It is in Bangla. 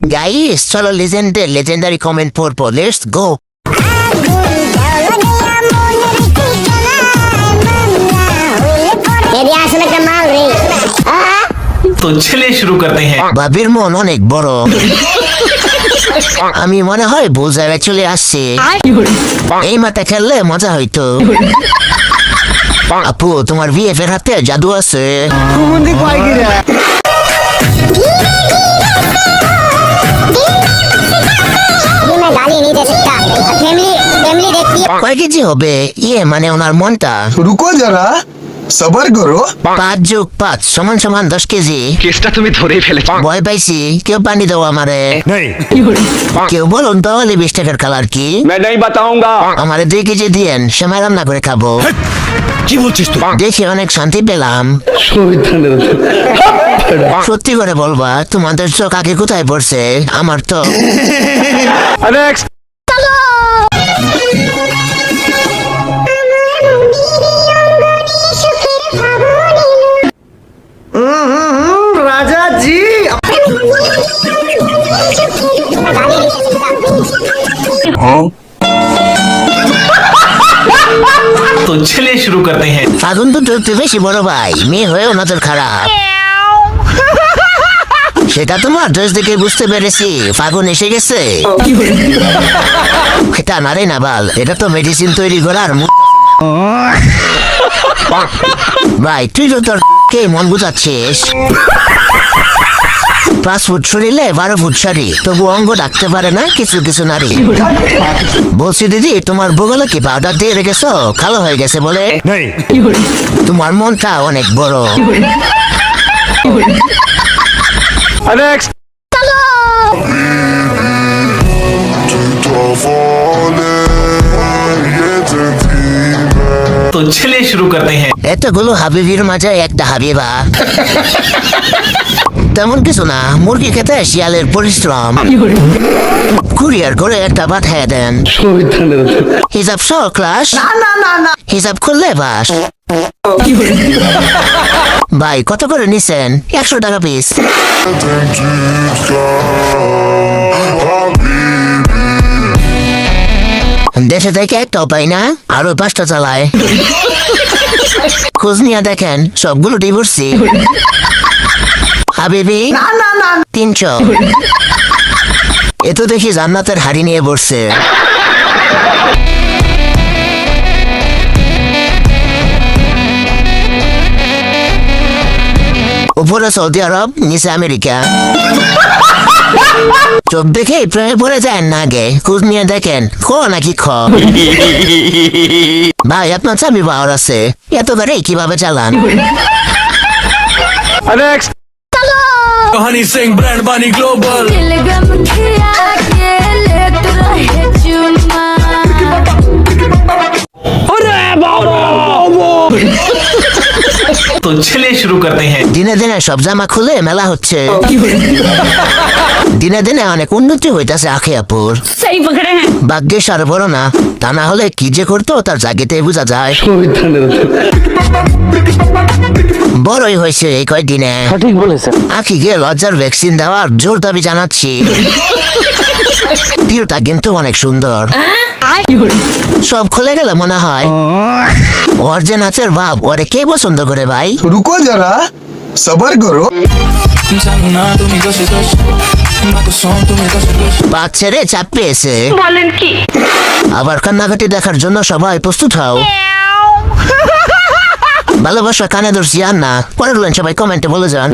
গাইস চলো লেজেন্ডারি কমেন্ট পড়বো, লেটস গো। तो चलिए शुरू करते हैं। বাবির মন অনেক বড়, আমি মনে হয় ভুল জায়গায় চলে আসছি। এই মাঠে খেললে মজা হইতো। আপু তোমার বিএফ এর হাতে জাদু আছে। কয় কেজি হবে? ইয়ে মানে ওনার মনটা। रुको जरा सबर करो। 5+5 = 10 কেজি। কেসটা তুমি ধরেই ফেলেছো। ভয় পাইছি, কেউ পানি দাও আমারে। কেউ বলুন তাহলে 20 টাকার কালার কি? मैं नहीं बताऊंगा। আমারে 2 কেজি দিয়েন, সেমাই রান্না করে খাবো। কি বলছিস তুই? দেখে অনেক শান্তি পেলাম। সত্যি করে বলবা তোমাদের চোখ আগে কোথায় পড়ছে? আমার তো नेक्स्ट। राजा जी तो चलिए शुरू करते हैं। ফাগুন তো চলতে বেশি বড় ভাই, মেয়ে হয়ে ওনাদের খারাপ। সেটা তোমার ড্রেস দেখে বুঝতে পেরেছি, ফাগুন এসে গেছে। এটা নারে না বাল, এটা তো মেডিসিন তৈরি করার ভাই তুই তো তোর কে মন বুঝাচ্ছিস। 5 ফুট শরীরে 12 ফুট শাড়ি, তবু অঙ্গ ডাকতে পারে না কিছু কিছু নারী। বলছি দিদি তোমার বগলে কি পাউডার দিয়ে রেখেছো? কালো হয়ে গেছে বলে? তোমার মনটা অনেক বড়। नेक्स्ट। तो चलिए शुरू करते हैं। এতগুলো হাবিবির মাঝে একটা হাবিবা। তেমন কিছু না, মুরগি খেতে শিয়ালের পরিশ্রম। কুরিয়ার করে একটা পাঠিয়ে দেন। হিসাব সহ ক্লাস, হিসাব খুললে বাস। ভাই কত করে নিছেন? 100 টাকা পিস। দেশে থেকে একটাও পাই না, আরো 5টা চালায়। খোঁজ নিয়ে দেখেন সবগুলো ডিভোর্সি। হাবিবি 300। এ তো দেখি জান্নাতের হাড়ি নিয়ে বসছে। উপরে সৌদি আরব, নিচে আমেরিকা। চোখ দেখে প্রেমে পড়ে যায় না গে, খোঁজ নিয়ে দেখেন খ নাকি খ। ভাই আপনার চাবি পাওয়ার আছে, এত করে কিভাবে চালান? नेक्स्ट। हनी सिंह ब्रांड बानी ग्लोबल। तो चलिए शुरू करते हैं। দিনে দিনে সব জামা খুলে মেলা হচ্ছে। দিনে দিনে অনেক উন্নতি হইতাছে আখিয়াপুর। ভাগ্যের সার বড় না, তা না হলে কি যে করতো তার জাগিতে বোঝা যায়। বড়ই হয়েছে এই কয়দিনে। ঠিক বলেছেন। আখিকে লজ্জার ভ্যাকসিন দেওয়ার জোর দাবি জানাচ্ছি। টিউটা কিন্তু অনেক সুন্দর। সব খুলে গেলে মনে হয় ওর যে নাচের ভাব, ওরে কে পছন্দ করে ভাই? रुको जरा सबर करो। পাঁচ ছেড়ে চাপ পেয়েছে। আবার কান্নাকাটি দেখার জন্য সবাই প্রস্তুত হও। ভালোবাসা কানে ধরছি আর না, পরের সবাই কমেন্টে বলে যান।